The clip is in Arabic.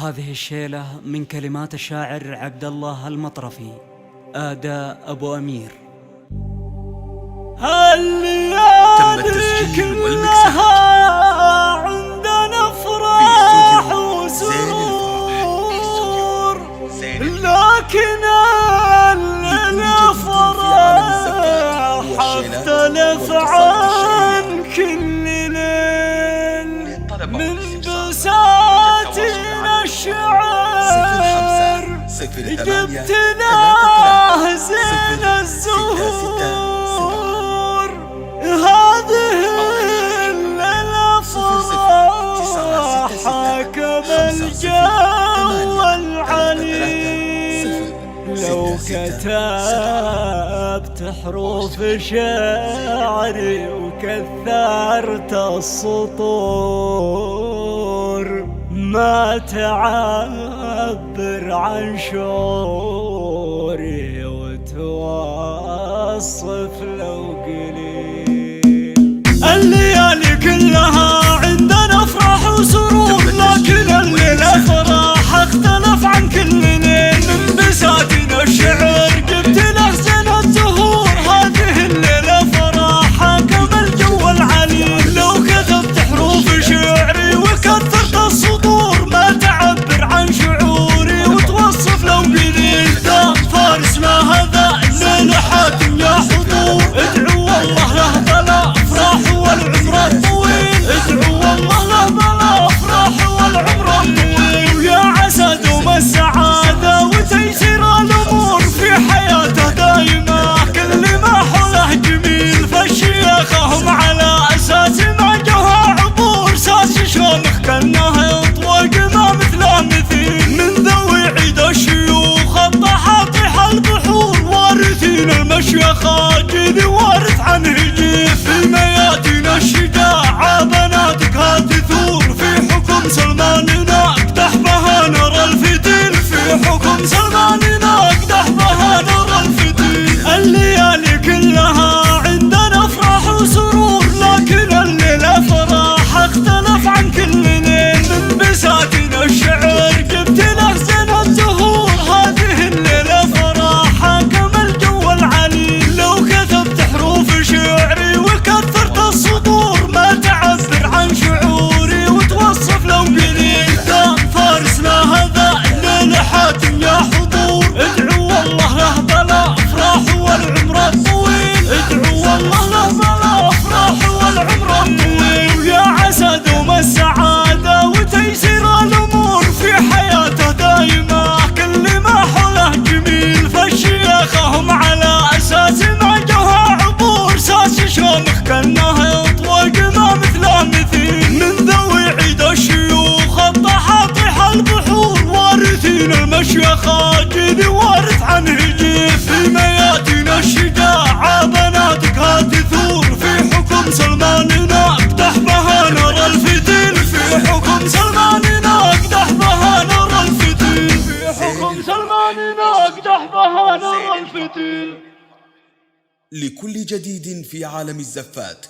هذه الشيلة من كلمات الشاعر عبد الله المطرفي، أداء أبو أمير. تم التسجيل والمكساج عندنا فرح وسرور، لكن الفرح اختلف عن كل ليل. من بساتين الشعر جبت له زين الزهور، هذه الافراح حاكم الجو العليل. لو كتبت حروف شعري وكثرت السطور، ما تعبر عن شعوري وتوصف لو قليل. الليالي كلها عندنا افراح وسرور، لكن الليلة فرح اختلف عن كل ليل. من بساتين الشعر جبت له زين الزهور، هذه الليلة فرح حاكم الجو العليل. لو كتبت حروف شعري وكثرت السطور، ما تعبر عن شعوري وتوصف لو قليل. ذا فارس ما هذا الليل حاتم يا حضور، ادعوا والله له بلا افراح والعمر الطويل. ادعوا والله له بلا افراح والعمر الطويل، يا عسى دوم السعادة وتيسير الامور في حياته دايمة. كل ما حوله جميل، فالشيخ هم على اساس ما جوها عبور. ساس شلونك كانه يطوق ما مثله مثيل، من ذوي عيد الشيوخ الطحاطح البحور. وارثين المشيخة جيل وارث عنه جيل، في ميادين الشجاعة بناتك هاتثور. في حكم سلماننا اقدح بها نار الفتيل، في حكم سلماننا اقدح بها نار الفتيل. الليالي كلها عندنا افراح وسرور، لكن الليلة فرح اختلف عن كل ليل. من بساتين الشعر جبت له زين الزهور، هذه الليلة فرح حاكم الجو العليل. لو كتبت حروف شعري وكثرت السطور، ما تعبر عن شعوري وتوصف لو قليل. ذا فارس ما هذا الليل حاتم يا حضور، ادعوا والله له بلا افراح والعمر الطويل. ادعوا والله له بلا افراح والعمر الطويل، يا عسى دوم السعادة وتيسير الامور في حياته دايمة. كل ما حوله جميل، فالشيخ هم على اساس ما جوها عبور. ساس شلونك كانه يطوق ما مثله مثيل، من ذوي عيد الشيوخ الطحاطح البحور. وارثين المشيخة جيل وارث عنه جيل، في ميادين الشجاعة بناتك هاتثور. في حكم سلماننا اقدح بها نار الفتيل، في حكم سلماننا اقدح بها نار الفتيل، في حكم سلماننا اقدح بها نار الفتيل. لكل جديد في عالم الزفات.